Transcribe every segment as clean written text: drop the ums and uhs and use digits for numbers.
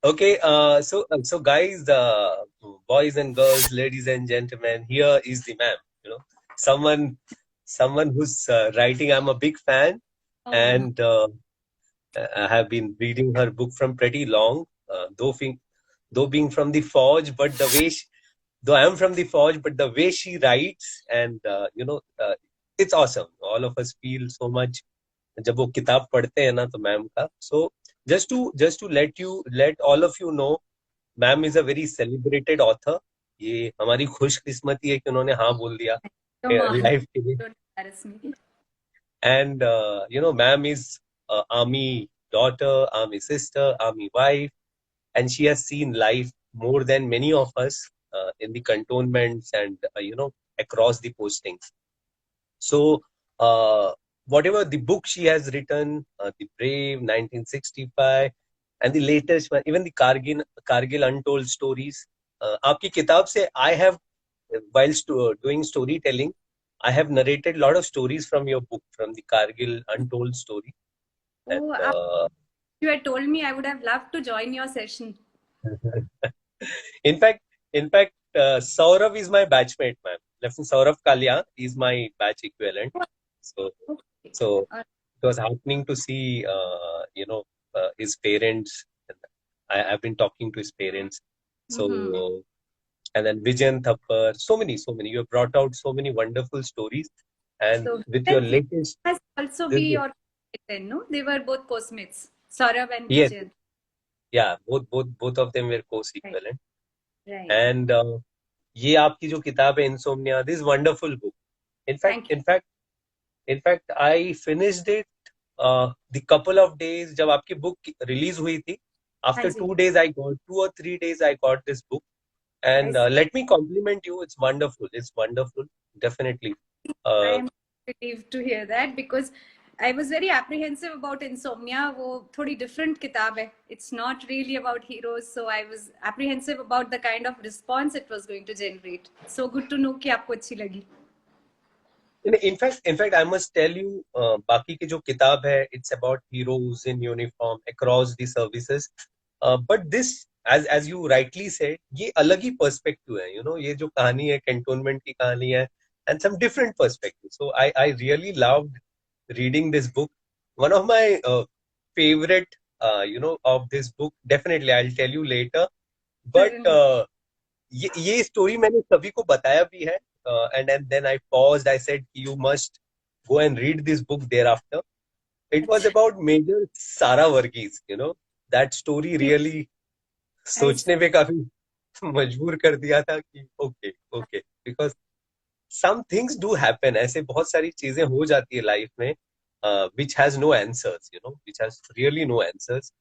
Okay, so guys, boys and girls, ladies and gentlemen, here is the ma'am. You know, someone, someone who's writing. I'm a big fan, Oh, and I have been reading her book from pretty long. Though being from the forge, but the way though I'm from the forge, but the way she writes, and it's awesome. All of us feel so much जब वो किताब पढ़ते हैं ना तो ma'am का so just to let all of you know ma'am is a very celebrated author ये हमारी खुशकिस्मती है कि उन्होंने हाँ बोल दिया come on. लाइफ के लिए Don't embarrass me. And ma'am is army daughter, army sister, army wife, and she has seen life more than many of us in the cantonments and across the postings. So, whatever the book she has written, The Brave, 1965, and the latest one, even the Kargil Untold Stories. आपकी किताब से I have, while doing storytelling, I have narrated a lot of stories from your book, from the Kargil Untold Story. And, Oh, you had told me I would have loved to join your session. in fact, Saurav is my batchmate, ma'am. Lieutenant Saurav Kalia is my batch equivalent. So, Okay. so it was heartening to see, his parents. I've been talking to his parents. Mm-hmm. So, and then Vijayan Thapar, so many. You have brought out so many wonderful stories. And So with your Vijay latest, has also this, be your then, no? They were both postmates, Saurabh and yes, Vijay. yeah, both of them were Right. co-equivalent. Right. And ये आपकी जो किताब है Insomnia, this wonderful book. In fact, Thank you. I finished it the couple of days जब आपकी book release हुई थी. After Hanji. 2 days, 2 or 3 days, I got this book. I And see. let me compliment you. It's wonderful. It's wonderful. Definitely. I Uh, am relieved to hear that because I was very apprehensive about Insomnia. वो थोड़ी different किताब है. It's not really about heroes, so I was apprehensive about the kind of response it was going to generate. So good to know कि आपको अच्छी लगी. in fact, I must tell you, बाकी की जो किताब है, it's about heroes in uniform across the services. But this, as you rightly said, ये अलग ही perspective है. ये जो कहानी है, cantonment की कहानी है, and some different perspectives. So I really loved reading this book. One of my favorite, of this book, definitely I'll tell you later. But Certainly. ये स्टोरी मैंने सभी को बताया भी है and then I paused. I said you must go and read this book thereafter. It was अच्छा. about Major Sara Varghese. That story really I सोचने पे काफी मजबूर कर दिया था कि okay because some things do happen. ऐसे बहुत सारी चीजें हो जाती है लाइफ में which has no answers, which has really no answers.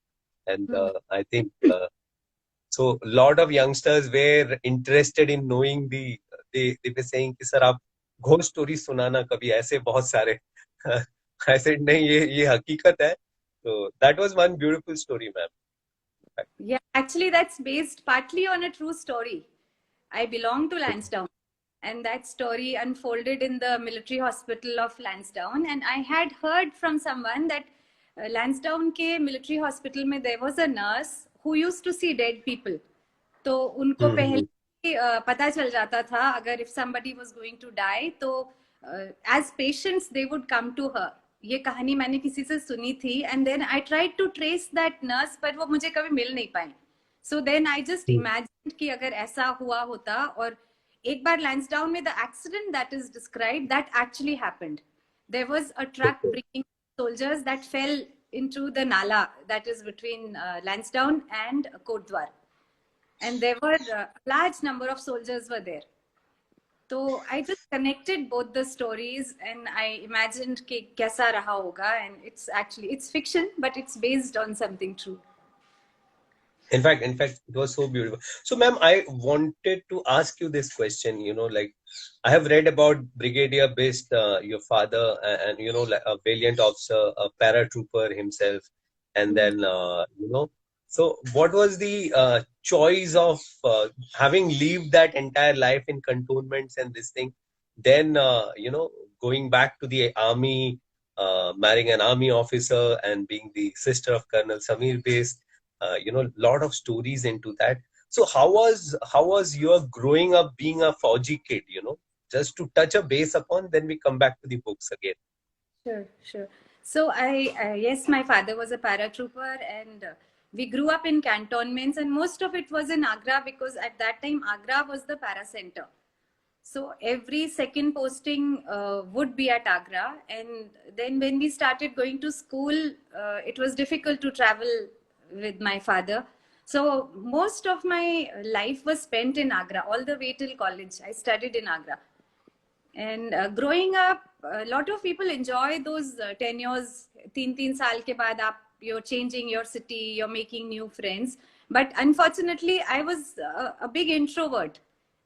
And see. I think so a lot of youngsters were interested in knowing they were saying कि sir आप घोस्ट स्टोरी सुनाना कभी ऐसे बहुत सारे I said नहीं ये हकीकत है. So that was one beautiful story, ma'am. Yeah, actually, that's based partly on a true story. I belong to Lansdowne, and that story unfolded in the military hospital of Lansdowne. And I had heard from someone that Lansdowne के military hospital में there was a nurse who used to see dead people. तो उनको पहले पता चल जाता था अगर if somebody was going to die, तो as patients they would come to her. ये कहानी मैंने किसी से सुनी थी and then I tried to trace that nurse but वो मुझे कभी मिल नहीं पाई. So then I just imagined कि अगर ऐसा हुआ होता और एक बार Lansdowne में the accident that is described that actually happened. There was a truck bringing soldiers that fell into the Nala that is between Lansdowne and Kotdwar. And there were a large number of soldiers were there. So I just connected both the stories and I imagined कि कैसा रहा होगा and it's fiction but it's based on something true. In fact, it was so beautiful. So, ma'am, I wanted to ask you this question. Like I have read about Brigadier Bisht, your father, and like a valiant officer, a paratrooper himself, and then So, what was the choice of having lived that entire life in cantonments and this thing, then going back to the army, marrying an army officer, and being the sister of Colonel Sameer Bisht? lot of stories into that. So how was your growing up being a Fauji kid? Just to touch a base upon, then we come back to the books again. Sure, sure. So yes, my father was a paratrooper, and we grew up in cantonments, and most of it was in Agra because at that time Agra was the para center. So every second posting would be at Agra, and then when we started going to school, it was difficult to travel with my father. So most of my life was spent in Agra, all the way till college. I studied in Agra. And growing up, a lot of people enjoy those tenures. 3 saal ke baad you're changing your city, you're making new friends. But unfortunately, I was a big introvert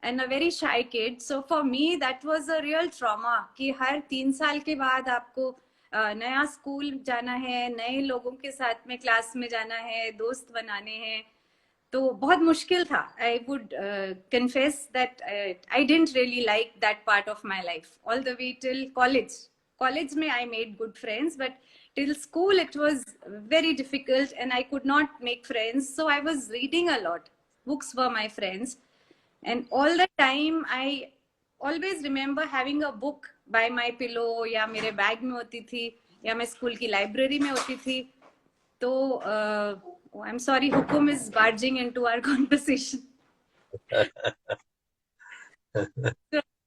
and a very shy kid. So for me, that was a real trauma कि हर 3 साल के बाद आपको नया school जाना है, नए लोगों के साथ में क्लास में जाना है, दोस्त बनाने हैं. तो बहुत मुश्किल था. I would confess that I didn't really like that part of my life all the way till college. College में I made good friends, but till school it was very difficult and I could not make friends. So I was reading a lot. Books were my friends. And all the time I always remember having a book by my pillow, या मेरे bag में होती थी, या मैं school की library में होती थी. तो I'm sorry, Hukum is barging into our conversation.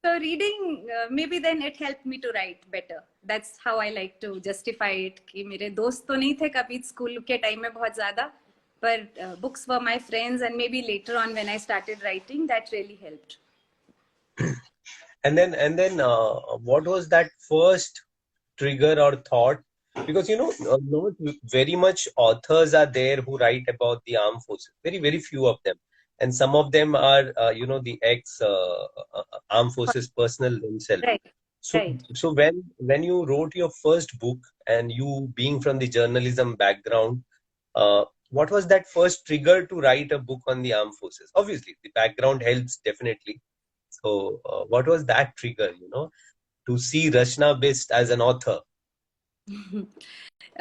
So reading, maybe then it helped me to write better. That's how I like to justify it. कि मेरे दोस्त तो नहीं थे कभी स्कूल के टाइम में बहुत ज़्यादा, but books were my friends, and maybe later on when I started writing, that really helped. And then, what was that first trigger or thought? Because very much authors are there who write about the armed forces. Very, very few of them, and some of them are the ex armed forces personnel themselves. Right. So, Right. so when you wrote your first book, and you being from the journalism background, what was that first trigger to write a book on the armed forces? Obviously, the background helps definitely. So, what was that trigger? To see Rachna Bisht as an author.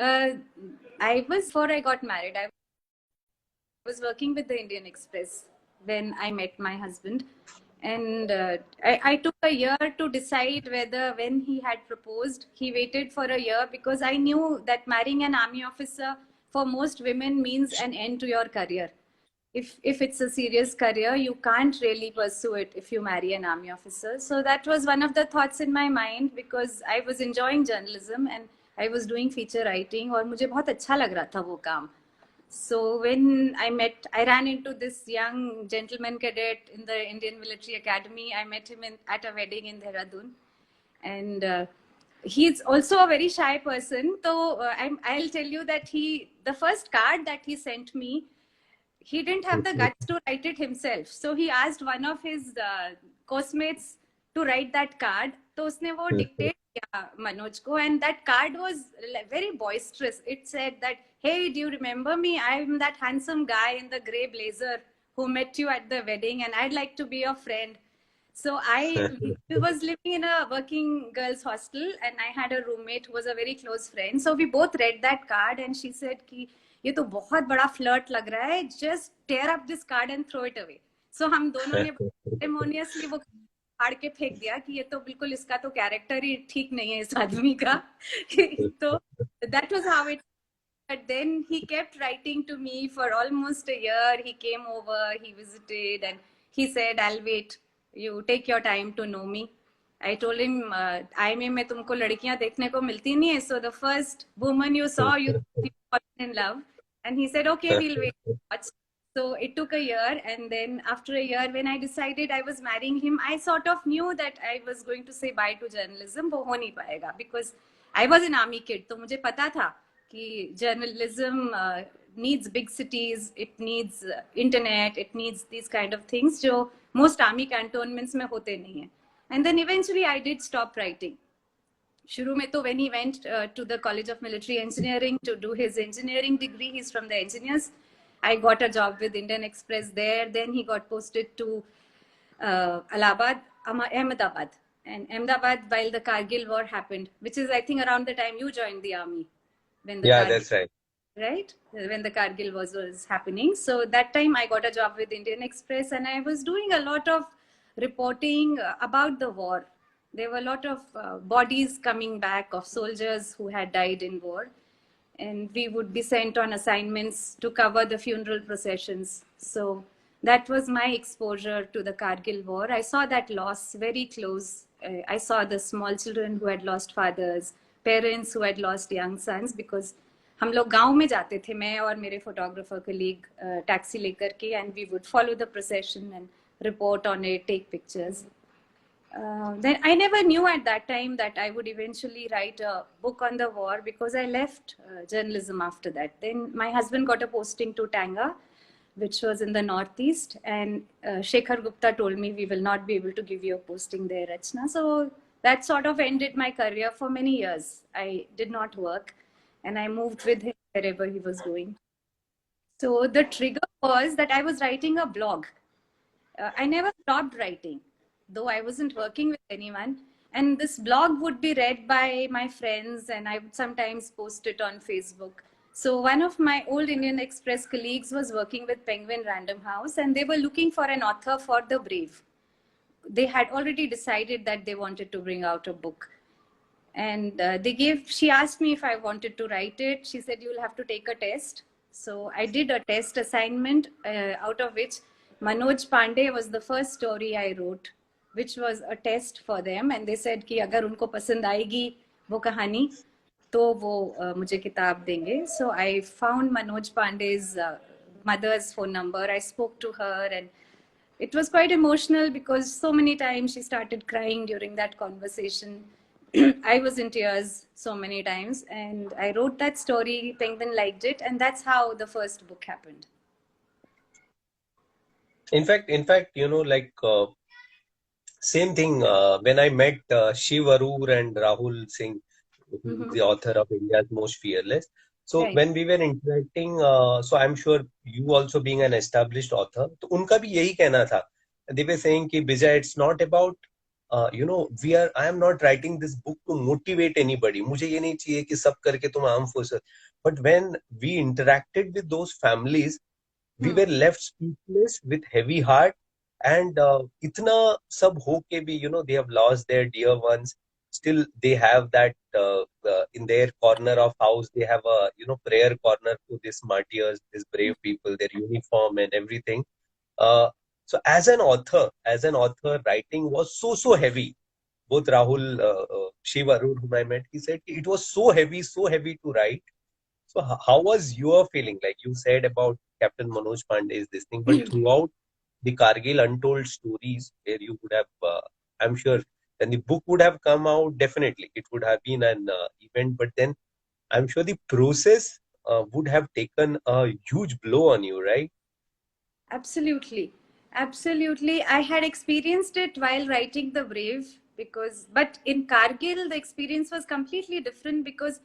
I was, before I got married, I was working with the Indian Express when I met my husband. And I took a year to decide whether, when he had proposed, he waited for a year because I knew that marrying an army officer for most women means an end to your career. If it's a serious career, you can't really pursue it if you marry an army officer. So that was one of the thoughts in my mind because I was enjoying journalism and I was doing feature writing और मुझे बहुत अच्छा लग रहा था वो काम. So when I ran into this young gentleman cadet in the Indian Military Academy. I met him at a wedding in Dehradun, and he's also a very shy person. So I'll tell you that the first card that he sent me, he didn't have the guts to write it himself. So he asked one of his course-mates to write that card. तो उसने वो dictate किया मनोज को, and that card was very boisterous. It said that, hey, do you remember me? I'm that handsome guy in the grey blazer who met you at the wedding, and I'd like to be your friend. So I was living in a working girls hostel, and I had a roommate who was a very close friend. So we both read that card, and she said कि ये तो बहुत बड़ा flirt लग रहा है, just tear up this card and throw it away. So हम दोनों ने ceremoniously वो फाड़ के फेंक दिया कि ये तो बिल्कुल, इसका तो कैरेक्टर ही ठीक नहीं है इस आदमी का. तो that was how it. But then he kept writing to me for almost a year. He came over, he visited, and he said, I'll wait. You take your time to know me. I told him, IMA में तुमको लड़कियां देखने को मिलती नहीं है. So the first woman you saw, you fall in love. And he said, okay, we'll wait and watch. So it took a year, and then after a year, when I decided I was marrying him, I sort of knew that I was going to say bye to journalism. वो हो नहीं पाएगा because I was an army kid. तो मुझे पता था कि journalism needs big cities, it needs internet, it needs these kind of things जो most army cantonments में होते नहीं हैं. And then eventually I did stop writing. शुरू में तो when he went to the College of Military Engineering to do his engineering degree, he's from the engineers. I got a job with Indian Express there. Then he got posted to Ahmedabad. And Ahmedabad, while the Kargil war happened, which is I think around the time you joined the army. Yeah, that's right. right? When the Kargil was happening. So that time I got a job with Indian Express and I was doing a lot of reporting about the war. There were a lot of bodies coming back of soldiers who had died in war. And we would be sent on assignments to cover the funeral processions. So that was my exposure to the Kargil war. I saw that loss very close. I saw the small children who had lost fathers, parents who had lost young sons, because हम लोग गांव में जाते थे, मैं और मेरे photographer colleague taxi लेकर के, and we would follow the procession and report on it, take pictures. Then I never knew at that time that I would eventually write a book on the war, because I left journalism after that. Then my husband got a posting to Tanga, which was in the Northeast, and Shekhar Gupta told me, we will not be able to give you a posting there, Rachna. So that sort of ended my career for many years. I did not work and I moved with him wherever he was going. So the trigger was that I was writing a blog. I never stopped writing, though I wasn't working with anyone. And this blog would be read by my friends, and I would sometimes post it on Facebook. So one of my old Indian Express colleagues was working with Penguin Random House, and they were looking for an author for The Brave. They had already decided that they wanted to bring out a book. And she asked me if I wanted to write it. She said, you'll have to take a test. So I did a test assignment, out of which Manoj Pandey was the first story I wrote, which was a test for them. And they said कि अगर उनको पसंद आएगी वो कहानी तो वो मुझे किताब देंगे. So I found Manoj Pandey's mother's phone number. I spoke to her, and it was quite emotional because so many times she started crying during that conversation. I was in tears so many times, and I wrote that story. Penguin liked it, and that's how the first book happened. In fact, same thing when I met Shiv Arur and Rahul Singh, who is the author of India's Most Fearless. So Right. when we were interacting, so I'm sure you also being an established author, तो उनका भी यही कहना था. They were saying कि Bijay, it's not about I am not writing this book to motivate anybody. मुझे ये नहीं चाहिए कि सब करके तुम armed forces. But when we interacted with those families, we were left speechless with heavy heart. And itna sab ho ke bhi, they have lost their dear ones. Still, they have that in their corner of house. They have a prayer corner to these martyrs, these brave people, their uniform and everything. So as an author, writing was so heavy. Both Rahul, Shiv Arur, whom I met, he said it was so heavy to write. So how was your feeling? Like you said about Captain Manoj Pandey's this thing, but throughout the Kargil Untold Stories, where you would have, I'm sure, when the book would have come out, definitely it would have been an event. But then I'm sure the process would have taken a huge blow on you, right? Absolutely. Absolutely. I had experienced it while writing The Brave, but in Kargil, the experience was completely different because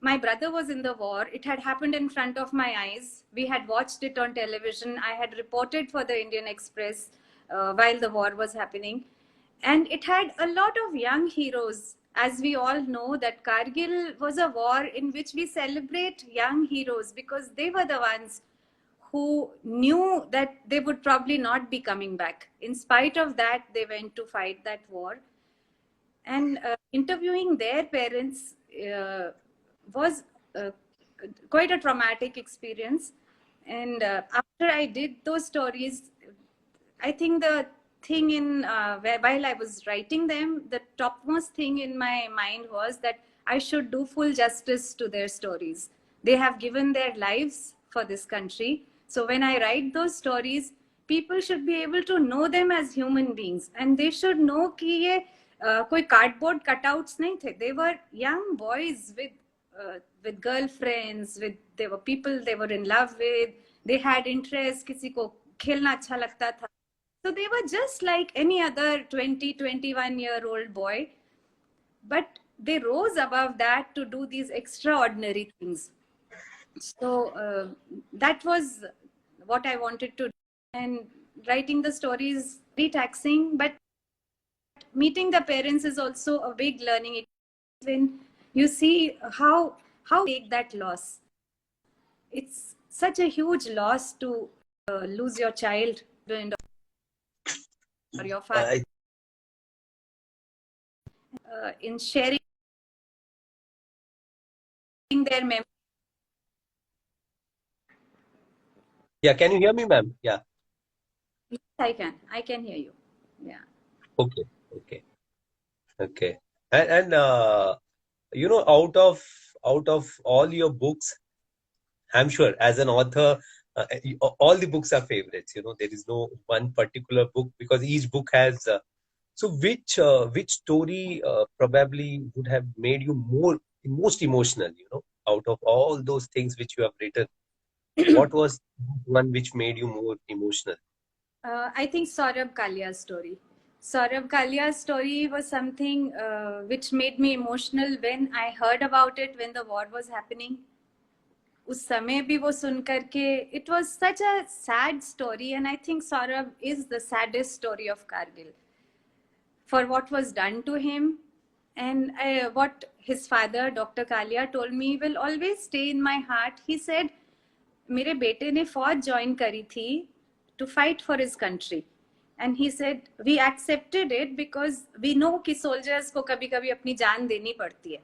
my brother was in the war. It had happened in front of my eyes. We had watched it on television. I had reported for the Indian Express while the war was happening. And it had a lot of young heroes. As we all know, that Kargil was a war in which we celebrate young heroes because they were the ones who knew that they would probably not be coming back. In spite of that, they went to fight that war. And interviewing their parents was quite a traumatic experience. And after I did those stories, I think the thing while I was writing them, the topmost thing in my mind was that I should do full justice to their stories. They have given their lives for this country. So when I write those stories, people should be able to know them as human beings, and they should know कि ये कोई cardboard cutouts नहीं थे. They were young boys with girlfriends, they were people they were in love with. They had interests. किसी को खेलना अच्छा लगता था. So they were just like any other 20, 21-year-old boy, but they rose above that to do these extraordinary things. So that was what I wanted to do. And writing the story is very taxing, but meeting the parents is also a big learning experience. When you see how How take that loss? It's such a huge loss to lose your child or your father I, in sharing their memory. yeah, can you hear me, ma'am? Yeah. Yes, I can hear you. Yeah. Okay. Okay. Okay. And out of all your books, I'm sure as an author, all the books are favorites. There is no one particular book because each book has. So which story probably would have made you most emotional? Out of all those things which you have written, what was one which made you more emotional? I think Saurabh Kalia's story. Saurabh Kalia's story was something which made me emotional when I heard about it when the war was happening. उस समय भी वो सुन करके it was such a sad story, and I think Saurabh is the saddest story of Kargil for what was done to him. And what his father, Dr. Kalia, told me will always stay in my heart. He said, मेरे बेटे ने फौज join करी थी to fight for his country. And he said, we accepted it because we know कि soldiers को कभी कभी अपनी जान देनी पड़ती है.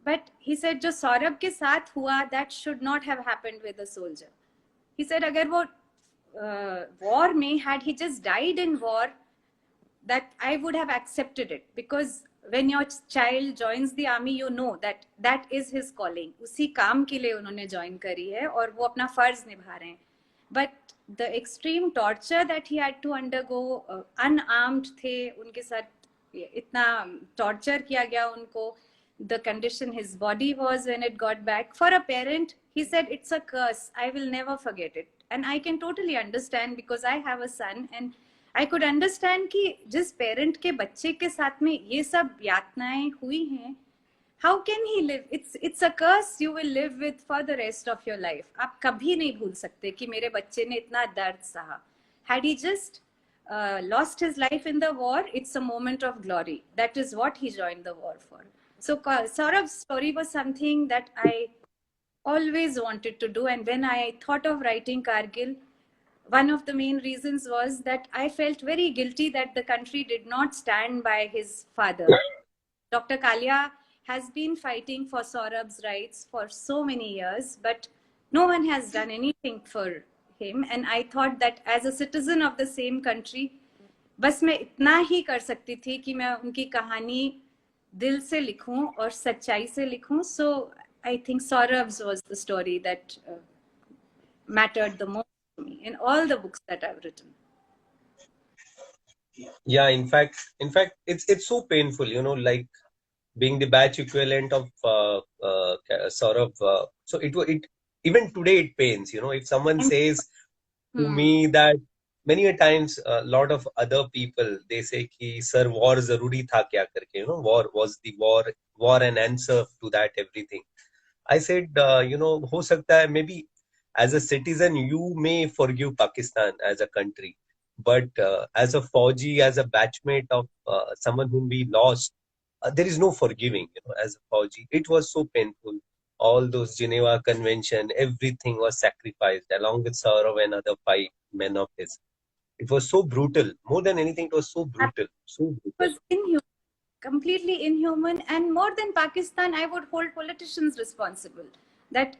But he said, जो सौरभ के साथ हुआ, that should not have happened with a soldier. He said, अगर वो war में, had he just died in war, that I would have accepted it, because when your child joins the army, you know that that is his calling. उसी काम के लिए उन्होंने join करी है और वो अपना फर्ज निभा रहे हैं. But the extreme torture that he had to undergo, unarmed थे, उनके साथ इतना torture किया गया उनको, the condition his body was when it got back. For a parent, he said, it's a curse. I will never forget it. And I can totally understand because I have a son, and I could understand कि जिस parent के बच्चे के साथ में ये सब यातनाएं हुई हैं, how can he live? It's a curse you will live with for the rest of your life. आप कभी नहीं भूल सकते कि मेरे बच्चे ने इतना दर्द सहा. Had he just lost his life in the war, it's a moment of glory. That is what he joined the war for. So Saurabh's story was something that I always wanted to do. And when I thought of writing Kargil, one of the main reasons was that I felt very guilty that the country did not stand by his father. Dr. Kalia has been fighting for Saurabh's rights for so many years, but no one has done anything for him. And I thought that as a citizen of the same country, बस मैं इतना ही कर सकती थी कि मैं उनकी कहानी दिल से लिखूं और सच्चाई से लिखूं. So I think Saurabh's was the story that mattered the most to me in all the books that I've written. Yeah, in fact, it's so painful, like being the batch equivalent of sort of. So it even today it pains, if someone says to me that many a times a lot of other people they say कि sir war zaruri tha kya करके, war was the war an answer to that everything. I said, हो सकता है maybe as a citizen you may forgive Pakistan as a country, but as a fauji, as a batchmate of someone whom we lost, there is no forgiving. As a fauji, it was so painful. All those Geneva Convention, everything was sacrificed along with Saurav and other 5 men of his. It was so brutal. More than anything, it was so brutal. So It brutal. was inhuman, completely inhuman. And more than Pakistan, I would hold politicians responsible. That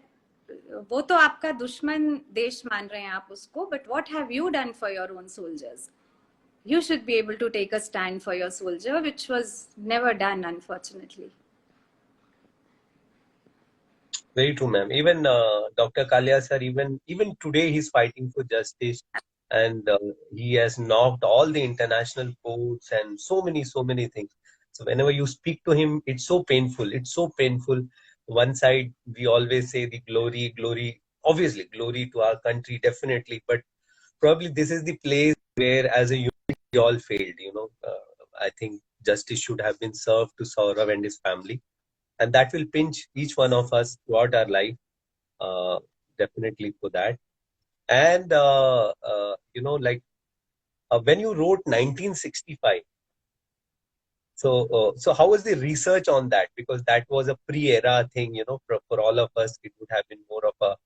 वो तो आपका दुश्मन देश मान रहे हैं आप उसको, but what have you done for your own soldiers? You should be able to take a stand for your soldier, which was never done, unfortunately. Very true, ma'am. Even Dr. Kalia sir, even today, he's fighting for justice, and he has knocked all the international courts and so many things. So whenever you speak to him, it's so painful. It's so painful. One side, we always say the glory, glory. Obviously, glory to our country, definitely. But probably this is the place where, as a unit, we all failed. I think justice should have been served to Saurav and his family, and that will pinch each one of us throughout our life, uh, definitely for that. And like when you wrote 1965, So how was the research on that? Because that was a pre-era thing, for all of us, it would have been more of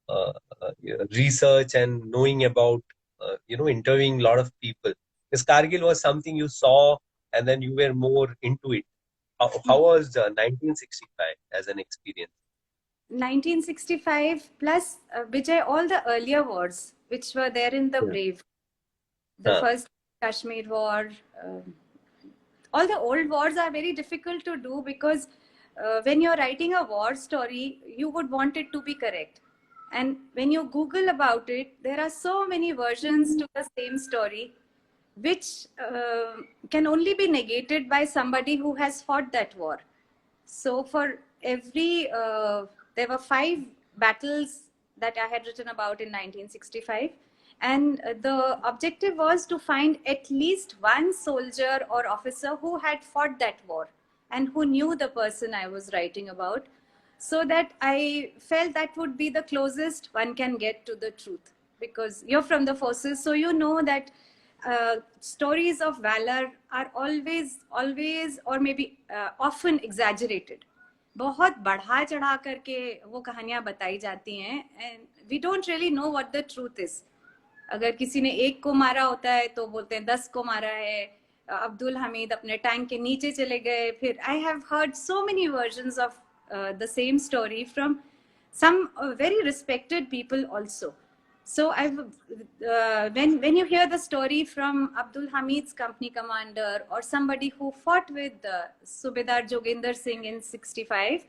a research and knowing about, interviewing a lot of people. Because Kargil was something you saw and then you were more into it. How was 1965 as an experience? 1965 plus Vijay, all the earlier wars which were there in the Yeah. Brave, the Huh. first Kashmir War, all the old wars are very difficult to do because when you're writing a war story, you would want it to be correct. And when you Google about it, there are so many versions to the same story, which can only be negated by somebody who has fought that war. So for every, there were 5 battles that I had written about in 1965. And the objective was to find at least one soldier or officer who had fought that war and who knew the person I was writing about, so that I felt that would be the closest one can get to the truth. Because you're from the forces, so you know that stories of valor are always or maybe often exaggerated. बहुत बढ़ा चढ़ा करके वो कहानियां बताई जाती हैं and we don't really know what the truth is. अगर किसी ने 1 को मारा होता है तो बोलते हैं 10 को मारा है. अब्दुल हमीद अपने टैंक के नीचे चले गए. फिर I have heard so many versions of the same story from some very respected people also. So when you hear the story from Abdul Hamid's company commander or somebody who fought with Subedar Joginder Singh in 65,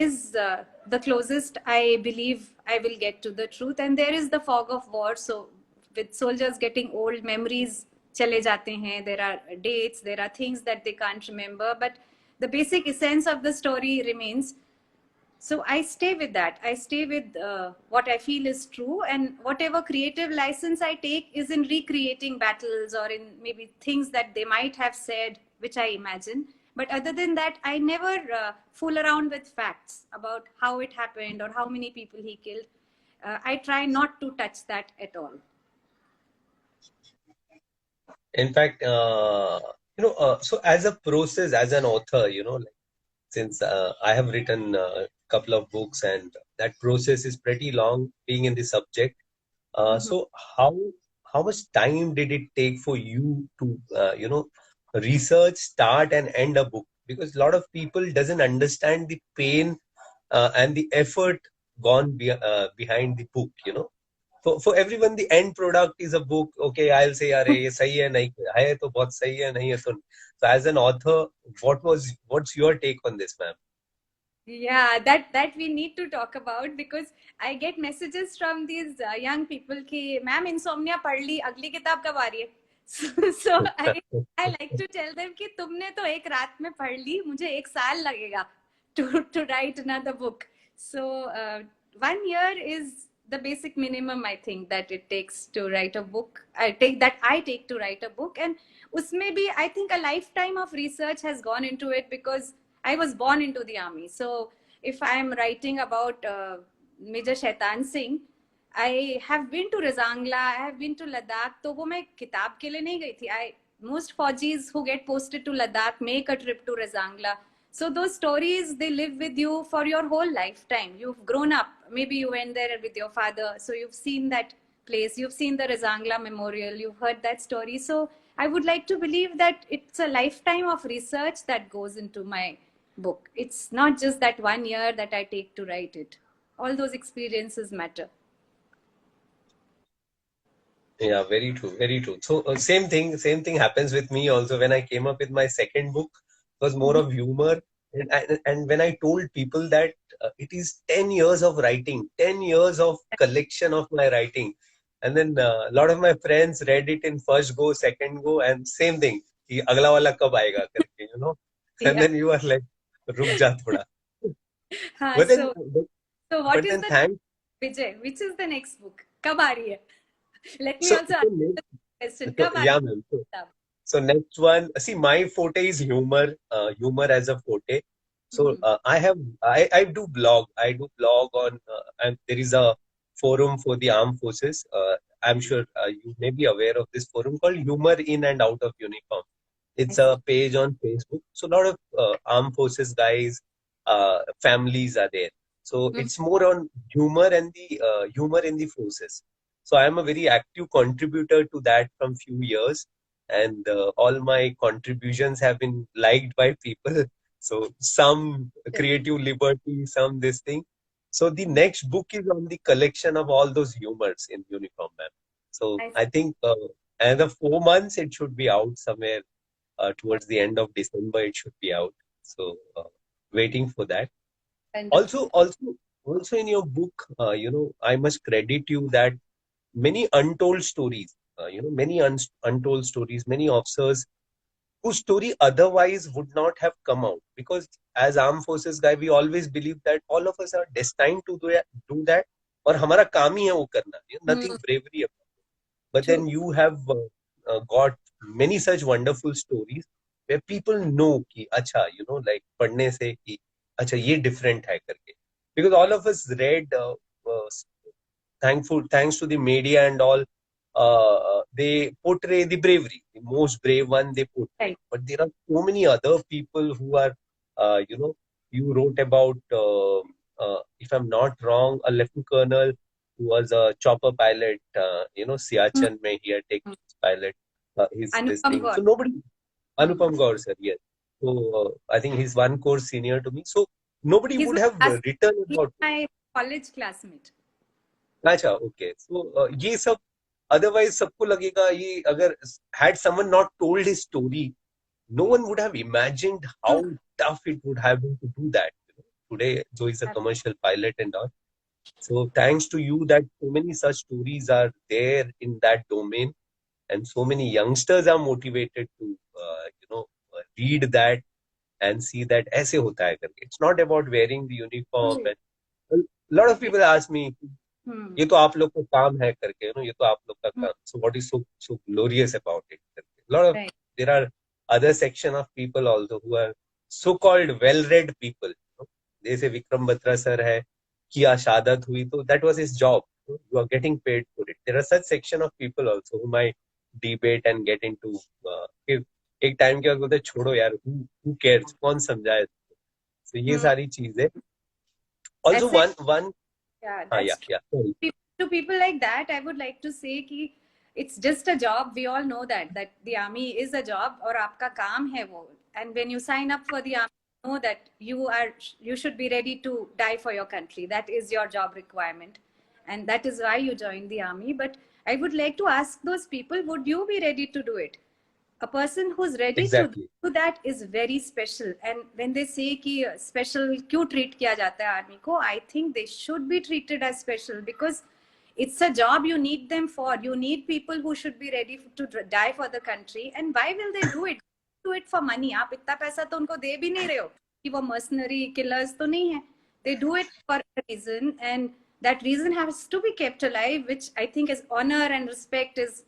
is the closest I believe I will get to the truth. And there is the fog of war. So with soldiers getting old, memories chale jate hain. There are dates, there are things that they can't remember, but the basic essence of the story remains. So I stay with that. I stay with what I feel is true, and whatever creative license I take is in recreating battles or in maybe things that they might have said, which I imagine. But other than that, I never fool around with facts about how it happened or how many people he killed. I try not to touch that at all. In fact, so as a process, as an author, since I have written a couple of books and that process is pretty long being in the subject. So how much time did it take for you to, research, start and end a book? Because a lot of people doesn't understand the pain and the effort gone behind the book, For everyone, the end product is a book. Okay, I'll say, "Arey, ye sahi hai, nahi hai to bahut sahi hai, nahi hai to." So, as an author, what's your take on this, ma'am? Yeah, that we need to talk about because I get messages from these young people कि ma'am insomnia पढ़ ली, अगली किताब कब आ रही है? So I like to tell them कि तुमने तो एक रात में पढ़ ली, मुझे 1 साल लगेगा to write another book. So 1 year is the basic minimum I think that it takes to write a book. I take to write a book, and उसमें भी I think a lifetime of research has gone into it because I was born into the army. So if I am writing about Major Shaitan Singh, I have been to Razangla, I have been to Ladakh. तो वो मैं किताब के लिए नहीं गई थी. Most Faujis who get posted to Ladakh make a trip to Razangla. So those stories, they live with you for your whole lifetime. You've grown up. Maybe you went there with your father. So you've seen that place. You've seen the Razangla Memorial. You've heard that story. So I would like to believe that it's a lifetime of research that goes into my book. It's not just that 1 year that I take to write it. All those experiences matter. Yeah, very true, very true. So same thing happens with me also. When I came up with my second book, it was more of humor, and when I told people that it is 10 years of writing, 10 years of collection of my writing, and then a lot of my friends read it in first go, second go, and same thing. कि अगला वाला कब आएगा करके, and Yeah. then you are like, रुक जा थोड़ा. But then, so what but is then the thanks. Vijay? Which is the next book? कब आ रही है? Let me So, also ask the question. so कब आ yeah, रही ma'am. है? So next one, see, my forte is humor, humor as a forte. So I do blog. I do blog on, and there is a forum for the armed forces. I'm sure you may be aware of this forum called Humor in and Out of Uniform. It's a page on Facebook. So a lot of armed forces guys, families are there. So it's more on humor and the humor in the forces. So I am a very active contributor to that from few years, and all my contributions have been liked by people. So some creative liberty, some this thing. So the next book is on the collection of all those humors in uniform, ma'am. So I think another 4 months it should be out somewhere towards the end of December. It should be out. So waiting for that. Wonderful. Also in your book, I must credit you that many untold stories. Many untold stories. Many officers whose story otherwise would not have come out, because as armed forces guy we always believe that all of us are destined to do that, और हमारा काम ही है वो करना, nothing bravery about. But True. then you have got many such wonderful stories where people know कि अच्छा, like पढ़ने से कि अच्छा ये different है करके, because all of us read uh, thanks to the media and all, they portray the bravery, the most brave one they portray. Right. But there are so many other people who are, you wrote about, if I'm not wrong, a lieutenant colonel who was a chopper pilot, Siachen mein he had taken his pilot, his this Anupam thing. Gaur. So nobody, Anupam Gaur sir, yes. So I think he's one course senior to me. So nobody He's would my have written he's about. my college classmate. अच्छा, okay. सो ये सब otherwise सबको लगेगा ये अगर had someone not told his story, no one would have imagined how tough it would have been to do that. Today, Joe is a commercial pilot and all. So thanks to you that so many such stories are there in that domain, and so many youngsters are motivated to, read that and see that ऐसे होता है करके. It's not about wearing the uniform. And a lot of people ask me, ये तो आप लोग का काम है करके, ये तो आप लोग का काम. So what is so glorious about it? Lot of Right. There are other section of people also who are so called well read people. जैसे विक्रम बत्रा सर है, किया शहादत हुई तो that was his job. You are getting paid for it. There are such section of people also who might debate and get into एक time के बाद बोलते छोड़ो यार, who cares, कौन समझाए. So ये सारी चीजें. Also ऐसे one Yeah, हाँ, that's true. yeah, sorry. To people like that, I would like to say कि it's just a job. We all know that the army is a job और आपका काम है वो. And when you sign up for the army, you know that you should be ready to die for your country. That is your job requirement, and that is why you joined the army. But I would like to ask those people: would you be ready to do it? A person who's ready to Exactly. do that is very special. And when they say कि special क्यों treat किया जाता है army को, I think they should be treated as special because it's a job you need them for. You need people who should be ready to die for the country. And why will they do it? Do it for money. आप इतना पैसा तो उनको दे भी नहीं रहे हो कि वो mercenary killers तो नहीं है. They do it for a reason, and that reason has to be kept alive, which I think is honor and respect is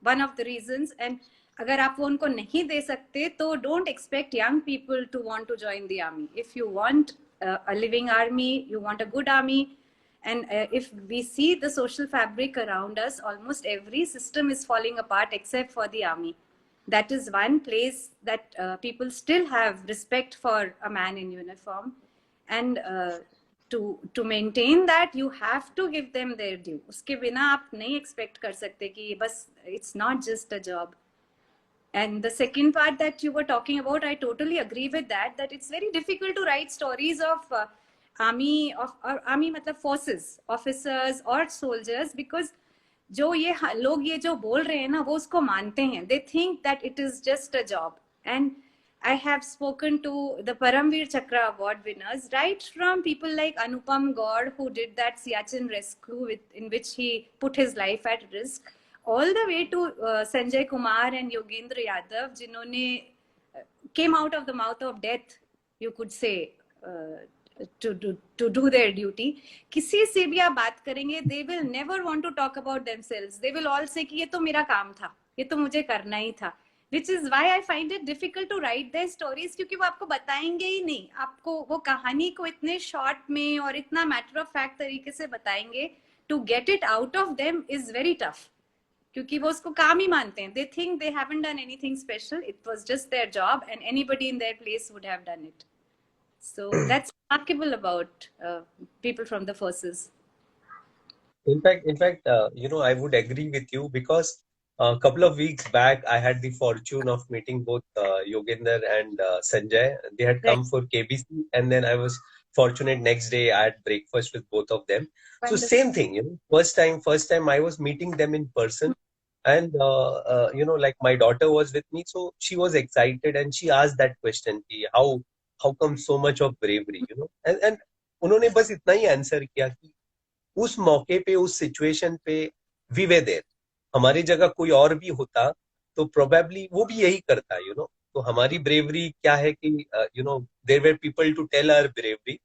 one of the reasons. And अगर आप वो उनको नहीं दे सकते तो don't expect young people to want to join the army. If you want a living army, you want a good army, and if we see the social fabric around us, almost every system is falling apart except for the army. That is one place that people still have respect for a man in uniform, and to maintain that you have to give them their due. उसके बिना आप नहीं expect कर सकते कि बस it's not just a job. And the second part that you were talking about, I totally agree with that it's very difficult to write stories of army मतलब forces, officers or soldiers, because जो ये लोग ये जो बोल रहे हैं ना वो उसको मानते हैं. They think that it is just a job. And I have spoken to the Paramveer Chakra award winners, right from people like Anupam Gaur, who did that Siachen rescue in which he put his life at risk, all the way to Sanjay Kumar and Yogendra Yadav, जिन्होंने came out of the mouth of death, you could say, to do their duty. किसी से भी आप बात करेंगे, they will never want to talk about themselves. They will all say कि ये तो मेरा काम था, ये तो मुझे करना ही था. Which is why I find it difficult to write their stories, क्योंकि वो आपको बताएंगे ही नहीं. आपको वो कहानी को इतने short में और इतना matter of fact तरीके से बताएंगे. To get it out of them is very tough. क्योंकि वो उसको काम ही मानते हैं. They think they haven't done anything special. It was just their job, and anybody in their place would have done it. So that's remarkable about people from the forces. In fact, I would agree with you because a couple of weeks back, I had the fortune of meeting both Yoginder and Sanjay. They had Right. come for KBC, and then I was fortunate next day I had breakfast with both of them. So Wonderful. same thing, first time I was meeting them in person, and like my daughter was with me, so she was excited and she asked that question, कि how come so much of bravery, and उन्होंने बस इतना ही answer किया कि उस मौके पे उस सिचुएशन पे वी वे देयर, हमारी जगह कोई और भी होता तो प्रोबेबली वो भी यही करता, तो हमारी ब्रेवरी क्या है कि there were people to tell our bravery,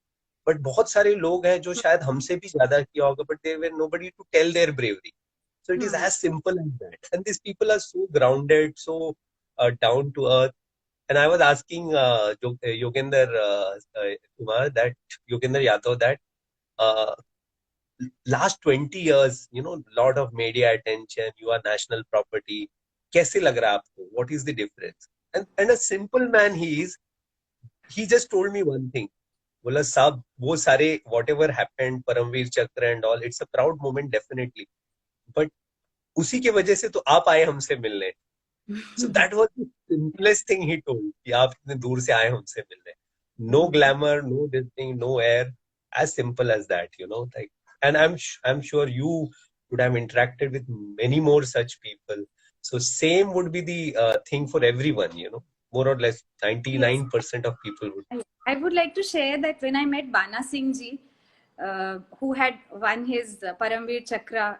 but बहुत सारे लोग हैं जो शायद हमसे भी ज्यादा किया होगा, but there were nobody to tell their bravery. So it is as simple as that. And these people are so grounded, so down to earth. And I was asking Yoginder Kumar, that Yoginder Yadav, that uh, last 20 years, lot of media attention, you are national property. कैसे लग रहा है आपको? What is the difference? And a simple man he just told me one thing. बोला साहब वो सारे whatever happened, Paramveer Chakra and all, it's a proud moment definitely. But उसी के वजह से तो आप आए हमसे मिलने. So that was the simplest thing he told, कि आप इतने दूर से आए हमसे मिलने. No glamour, no this thing, no air, as simple as that, like. And I'm sure you would have interacted with many more such people. So same would be the thing for everyone, more or less 99% of people would. I would like to share that when I met Bana Singh ji, who had won his Paramveer Chakra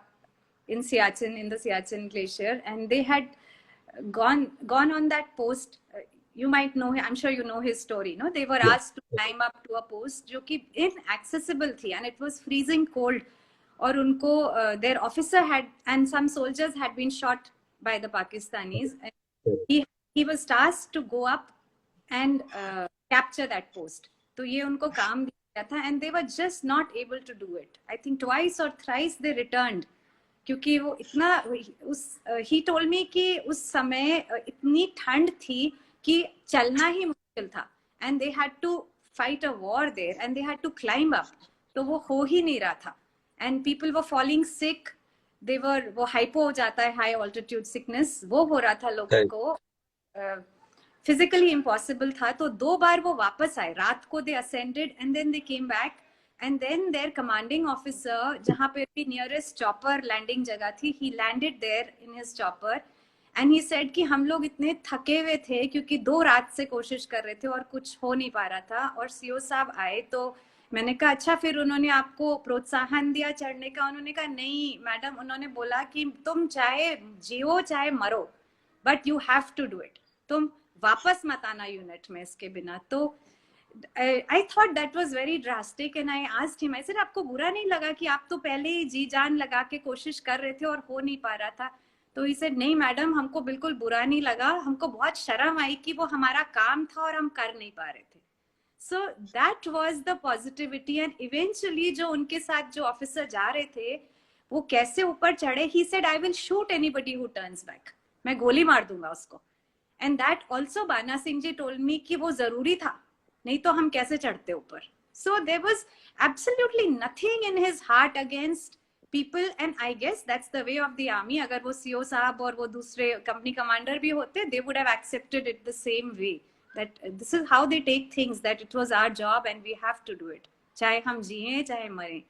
in Siachen, in the Siachen Glacier, and they had gone on that post. You might know him, I'm sure you know his story. No, they were asked to climb up to a post जो कि inaccessible थी, and it was freezing cold. और उनको their officer had and some soldiers had been shot by the Pakistanis. And he was tasked to go up and capture that post. तो ये उनको काम दिया था, and they were just not able to do it. I think twice or thrice they returned. क्योंकि वो इतना he told me कि उस समय इतनी ठंड थी कि चलना ही मुश्किल था, and they had to fight a war there and they had to climb up, तो वो हो ही नहीं रहा था, and people were falling sick. They were, वो हाइपो हो जाता है, हाई ऑल्टीट्यूड सिकनेस, वो हो रहा था लोगों को, फिजिकली इम्पॉसिबल था. तो 2 बार वो वापस आए, रात को they ascended and then they came back. And then their commanding officer, जहाँ पे भी nearest chopper landing जगह थी, he landed there in his chopper, and he said कि हम लोग इतने थके हुए थे क्योंकि 2 रात से कोशिश कर रहे थे और कुछ हो नहीं पा रहा था. और सीओ साहब आए तो मैंने कहा अच्छा फिर उन्होंने आपको प्रोत्साहन दिया चढ़ने का? उन्होंने कहा नहीं मैडम, उन्होंने बोला कि तुम चाहे जियो चाहे मरो, but you have to do it, तुम वापस मत आना यूनिट में इसके बिना. तो I thought that was very drastic, and I asked him, I said आपको बुरा नहीं लगा कि आप तो पहले ही जी जान लगा के कोशिश कर रहे थे और हो नहीं पा रहा था? तो he said नहीं मैडम, हमको बिल्कुल बुरा नहीं लगा, हमको बहुत शर्म आई कि वो हमारा काम था और हम कर नहीं पा रहे थे. So that was the positivity, and eventually जो उनके साथ जो ऑफिसर जा रहे थे वो कैसे ऊपर चढ़े, he said I will shoot anybody who turns back, मैं गोली मार दूंगा उसको. And that also Bana Singh ji told me कि वो जरूरी था, नहीं तो हम कैसे चढ़ते ऊपर. So there was absolutely nothing in his heart against people, and I guess that's the way of the army. अगर वो सीओ साहब और वो दूसरे कंपनी कमांडर भी होते, they would have accepted it the same way, that this is how they take things, that it was our job and we have to do it, चाहे हम जिए चाहे मरें.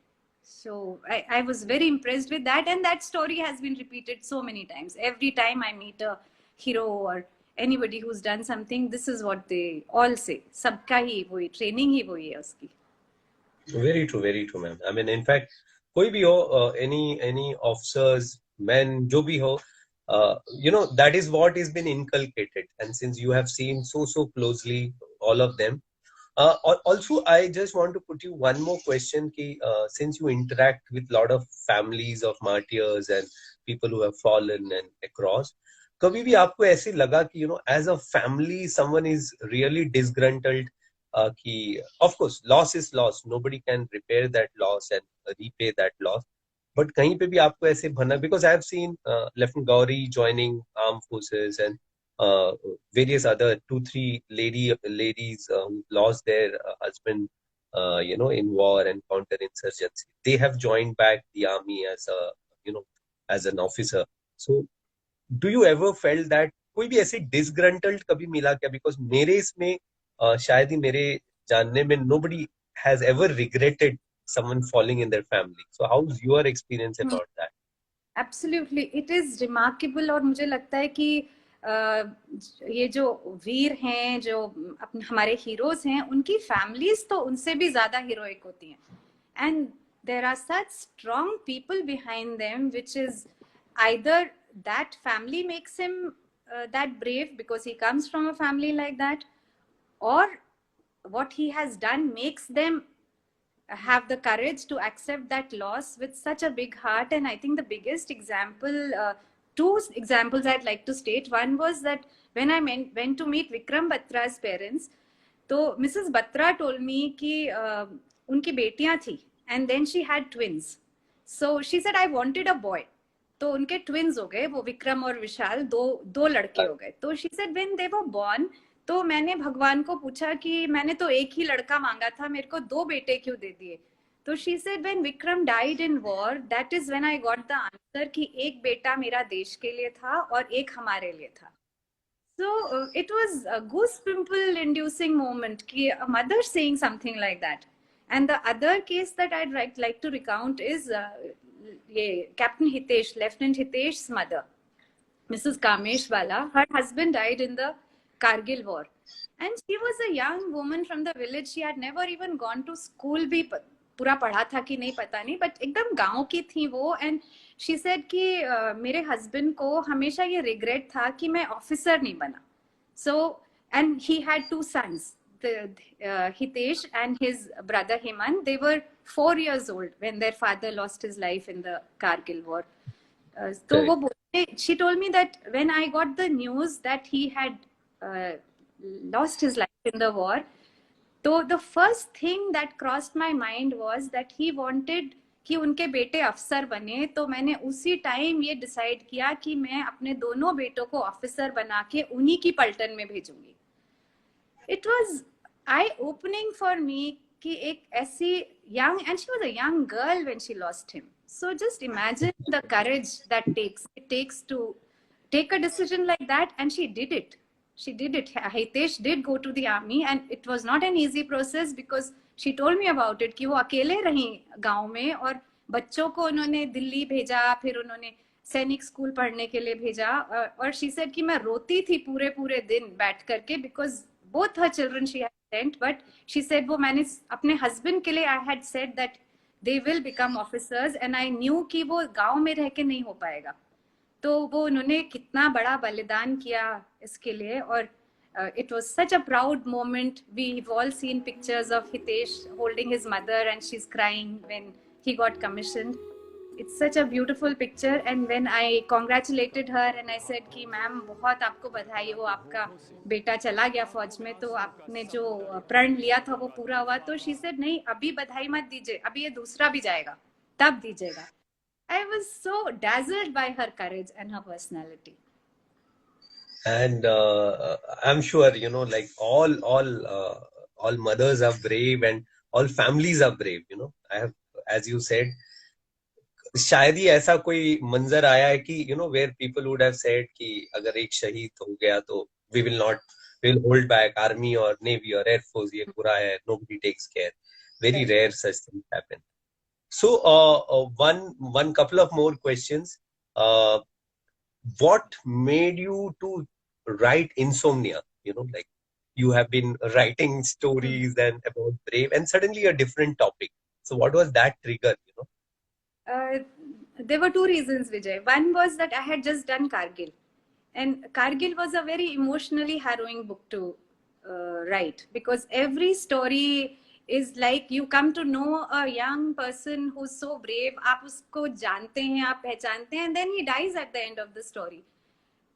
So I was very impressed with that, and that story has been repeated so many times. Every time I meet a hero or anybody who's done something, this is what they all say, सबका ही वही training ही वही है उसकी. Very true ma'am. I mean in fact कोई भी हो, any officers, men, जो भी हो, that is what is been inculcated, and since you have seen so closely all of them, also I just want to put you one more question ki, since you interact with lot of families of martyrs and people who have fallen and across, कभी भी आपको ऐसे लगा कि as a family someone is really disgruntled, कि of course loss is loss, nobody can repair that loss and repay that loss, but कहीं पे भी आपको ऐसे भनक, because I have seen lieutenant Gauri joining arm forces and various other 2-3 ladies lost their husband in war and counterinsurgency. They have joined back the army as a as an officer. So do you ever felt that कोई भी ऐसे disgruntled कभी मिला क्या? Because मेरे इसमें शायद ही मेरे जानने में nobody has ever regretted someone falling in their family. So how's your experience about that? Absolutely, it is remarkable. और मुझे लगता है कि ये जो वीर हैं, जो अपने हमारे हीरोज हैं, उनकी फैमिलीज तो उनसे भी ज्यादा हीरोइक होती हैं, and there are such strong people behind them, which is either that family makes him that brave because he comes from a family like that, or what he has done makes them have the courage to accept that loss with such a big heart. And I think the biggest example, two examples I'd like to state. One was that when I went to meet Vikram Batra's parents, तो Mrs. Batra told me कि उनकी बेटियां थी, and then she had twins. So she said I wanted a boy. तो उनके twins हो गए, वो विक्रम और विशाल, दो लड़के हो गए. तो she said when they were born, तो मैंने भगवान को पूछा कि मैंने तो एक ही लड़का मांगा था, मेरे को 2 बेटे क्यों दे दिए? तो she said when Vikram died in war, that is when I got the answer कि एक बेटा मेरा देश के लिए था और एक हमारे लिए था. So it was a goose pimple inducing moment ki a mother saying something like that. And the other case that I'd like to recount is Captain Hitesh, Lieutenant Hitesh's mother, Mrs. Kameshwala. Her husband died in the Kargil war. And she was a young woman from the village. She had never even gone to school. भी पूरा पढ़ा था कि नहीं पता नहीं, but एकदम गांव की थी वो. And she said कि मेरे husband को हमेशा ये regret था कि मैं officer नहीं बना. So, and he had 2 sons, Hitesh and his brother Hemant. They were 4 years old when their father lost his life in the Kargil war. So वो बोलते, she told me that when I got the news that he had lost his life in the war, so the first thing that crossed my mind was that he wanted कि उनके बेटे अफसर बने. तो मैंने उसी टाइम ये decide किया कि मैं अपने दोनों बेटों को ऑफिसर बना के उन्हीं की पलटन में भेजूंगी. It was I opening for me कि एक ऐसी young, and she was a young girl when she lost him. So just imagine the courage that it takes to take a decision like that, and she did it. She did it. Hitesh did go to the army, and it was not an easy process because she told me about it कि वो अकेले रही गांव में, और बच्चों को उन्होंने दिल्ली भेजा, फिर उन्होंने सैनिक स्कूल पढ़ने के लिए भेजा. और she said कि मैं रोती थी पूरे पूरे दिन बैठ करके because both her children she had sent, but she said वो मैंने अपने husband के लिए I had said that they will become officers, and I knew कि वो गांव में रह के नहीं हो पाएगा. तो वो उन्होंने कितना बड़ा बलिदान किया इसके लिए. और it was such a proud moment. We've all seen pictures of Hitesh holding his mother and she's crying when he got commissioned. It's such a beautiful picture. And when I congratulated her and I said कि ma'am बहुत आपको बधाई हो, आपका बेटा चला गया फौज में, तो आपने जो प्रण लिया था वो पूरा हुआ. तो she said नहीं, अभी बधाई मत दीजिए, अभी ये दूसरा भी जाएगा, तब दीजिएगा. I was so dazzled by her courage and her personality. And I'm sure like all mothers are brave and all families are brave. I have, as you said, शायद ही ऐसा कोई मंजर आया है कि where people would have said कि अगर एक शहीद हो गया तो we will hold back. Army or Navy or Air Force ये पूरा है, nobody takes care. Very rare such things happen. So one couple of more questions. What made you to write Insomnia? Like you have been writing stories and about brave, and suddenly a different topic. So what was that trigger? There were 2 reasons, Vijay. One was that I had just done Kargil, and Kargil was a very emotionally harrowing book to write, because every story is like you come to know a young person who's so brave. आप उसको जानते हैं, आप पहचानते हैं, and then he dies at the end of the story.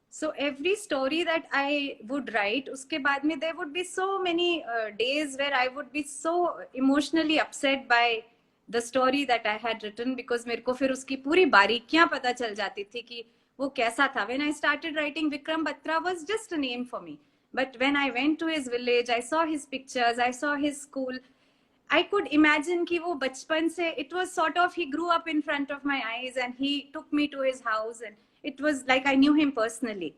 So every story that I would write, उसके बाद में there would be so many days where I would be so emotionally upset by the story that I had written, because मेरे को फिर उसकी पूरी बारीकियां पता चल जाती थी कि वो कैसा था. When I started writing, Vikram Batra was just a name for me. But when I went to his village, I saw his pictures, I saw his school. I could imagine कि वो बचपन से, it was sort of, he grew up in front of my eyes and he took me to his house and it was like I knew him personally.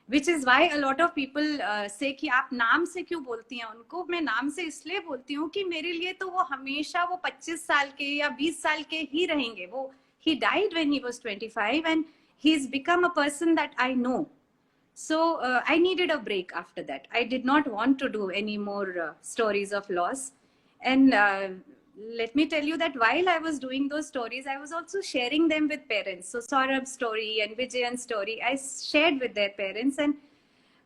Which is why a lot of people say कि आप नाम से क्यों बोलती हैं उनको. मैं नाम से इसलिए बोलती हूँ कि मेरे लिए तो वो हमेशा वो 25 साल के या 20 साल के ही रहेंगे. वो he died when he was 25 and he's become a person that I know. So I needed a break after that. I did not want to do any more stories of loss. And let me tell you that while I was doing those stories, I was also sharing them with parents. So Saurabh's story and Vijayan's story, I shared with their parents. And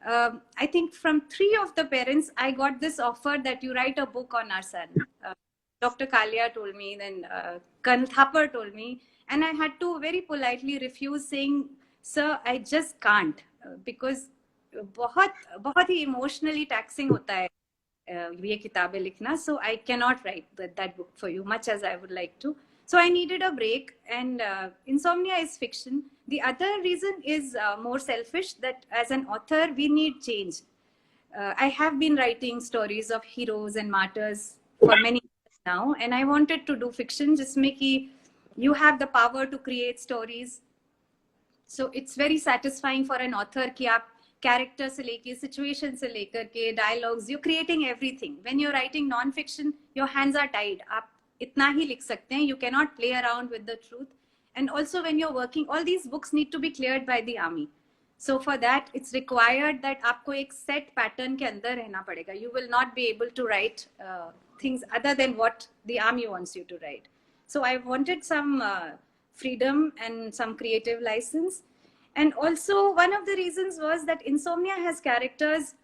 I think from 3 of the parents, I got this offer that you write a book on our son. Dr. Kalia told me, then Colonel Thapar told me, and I had to very politely refuse, saying, sir, I just can't, because बहुत ही emotionally taxing होता है ये किताबें लिखना. So I cannot write that book for you, much as I would like to. So I needed a break, and Insomnia is fiction. The other reason is more selfish, that as an author, we need change. I have been writing stories of heroes and martyrs for many years now, and I wanted to do fiction, जिसमें कि you have the power to create stories. So it's very satisfying for an author कि आप character से लेके, situation से लेकर के, dialogues, you're creating everything. When you're writing non-fiction, your hands are tied. आप इतना ही लिख सकते हैं. You cannot play around with the truth. And also when you're working, all these books need to be cleared by the army. So for that, it's required that आपको एक set pattern के अंदर रहना पड़ेगा. You will not be able to write things other than what the army wants you to write. So I wanted some freedom and some creative license. And also one of the reasons was that Insomnia has characters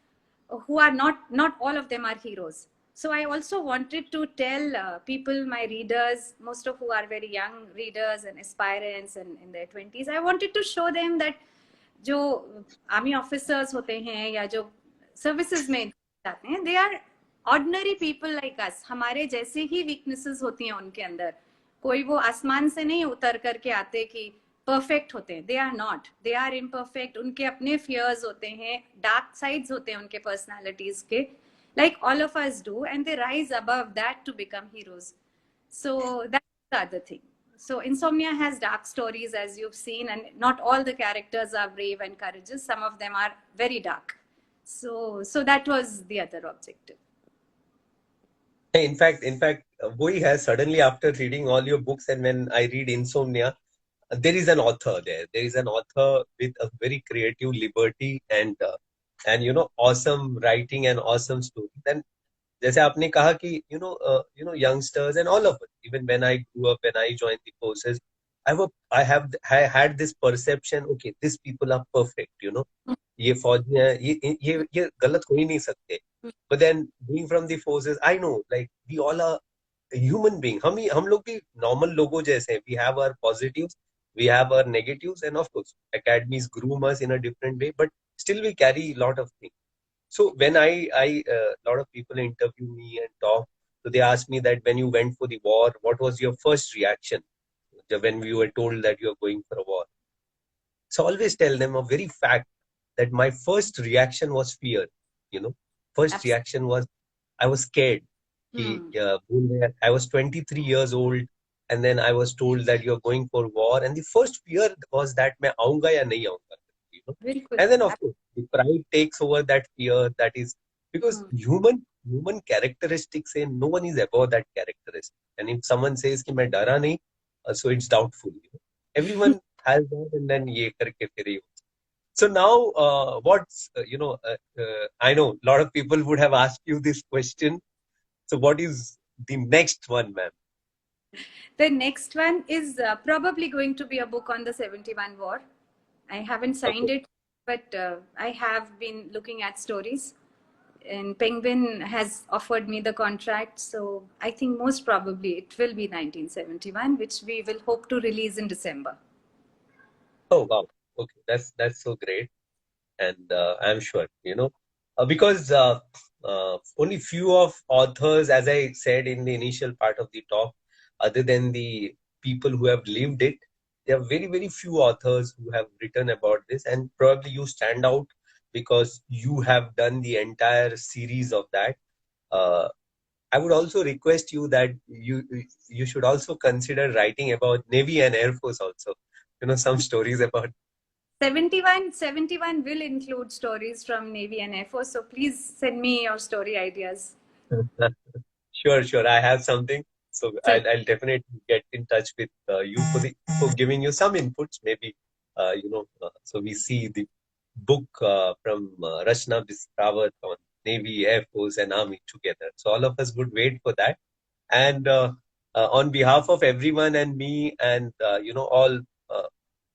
who are not all of them are heroes. So I also wanted to tell people, my readers, most of who are very young readers and aspirants and in their 20s, I wanted to show them that जो army officers होते हैं या जो services में जाते हैं, they are ordinary people like us. हमारे जैसे ही weaknesses होती हैं उनके अंदर. कोई वो आसमान से नहीं उतर करके आते कि परफेक्ट होते हैं. They are not, they are imperfect. उनके अपने फियर्स होते हैं, डार्क साइड्स होते हैं उनके पर्सनालिटीज के, like all of us do, and they rise above that to become heroes. So that's the other thing. So Insomnia has dark stories, as you've seen, and not all the characters are brave and courageous. Some of them are very dark. So that was the other objective. In fact, वही है. Suddenly after reading all your books and when I read Insomnia, there is an author there. There is an author with a very creative liberty and awesome writing and awesome story. Then जैसे आपने कहा कि youngsters and all of us, even when I grew up, when I joined the forces, I had this perception, okay, these people are perfect, ये फौजी हैं, ये गलत हो ही नहीं सकते. But then being from the forces, I know, like, we all are human being. हम लोग भी normal लोगों जैसे हैं. We have our positives, we have our negatives, and of course academies groom us in a different way, but still we carry a lot of things. So when I lot of people interview me and talk, so they ask me that when you went for the war, what was your first reaction when we were told that you are going for a war? So I always tell them a very fact that my first reaction was fear. First reaction was I was scared. I was 23 years old, and then I was told that you're going for war, and the first fear was that मैं आऊँगा या नहीं आऊँगा. And then of course the pride takes over that fear. That is because human characteristics say no one is above that characteristic. And if someone says कि मैं डरा नहीं, so it's doubtful. Everyone has that, and then ये करके फिर ये. So now what's I know a lot of people would have asked you this question. So what is the next one, ma'am? The next one is probably going to be a book on the 71 war. I haven't signed it, but I have been looking at stories, and Penguin has offered me the contract. So I think most probably it will be 1971, which we will hope to release in December. Oh, wow. Okay, that's so great. And I'm sure, because only few of authors, as I said in the initial part of the talk, other than the people who have lived it, there are very, very few authors who have written about this, and probably you stand out because you have done the entire series of that. I would also request you that you should also consider writing about Navy and Air Force also. Some stories about 71 will include stories from Navy and Air Force. So please send me your story ideas. Sure, sure. I have something. So So I'll definitely get in touch with you for giving you some inputs. Maybe so we see the book from Rachna Bisht Rawat on Navy, Air Force, and Army together. So all of us would wait for that. And on behalf of everyone and me, and all,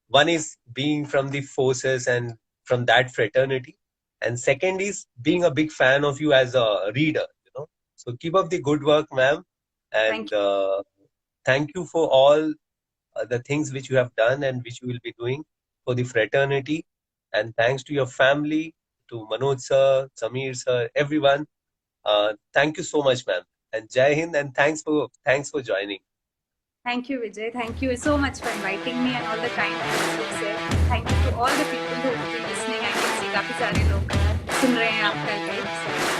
one is being from the forces and from that fraternity, and second is being a big fan of you as a reader. So keep up the good work, ma'am, thank and you. thank you for all the things which you have done and which you will be doing for the fraternity. And thanks to your family, to Manoj sir, Sameer sir, everyone. Thank you so much, ma'am. And Jai Hind, and thanks for joining. Thank you, Vijay. Thank you so much for inviting me and all the kind words you said. Thank you to all the people who have been listening. I can see काफी सारे लोग सुन रहे हैं आपका guide.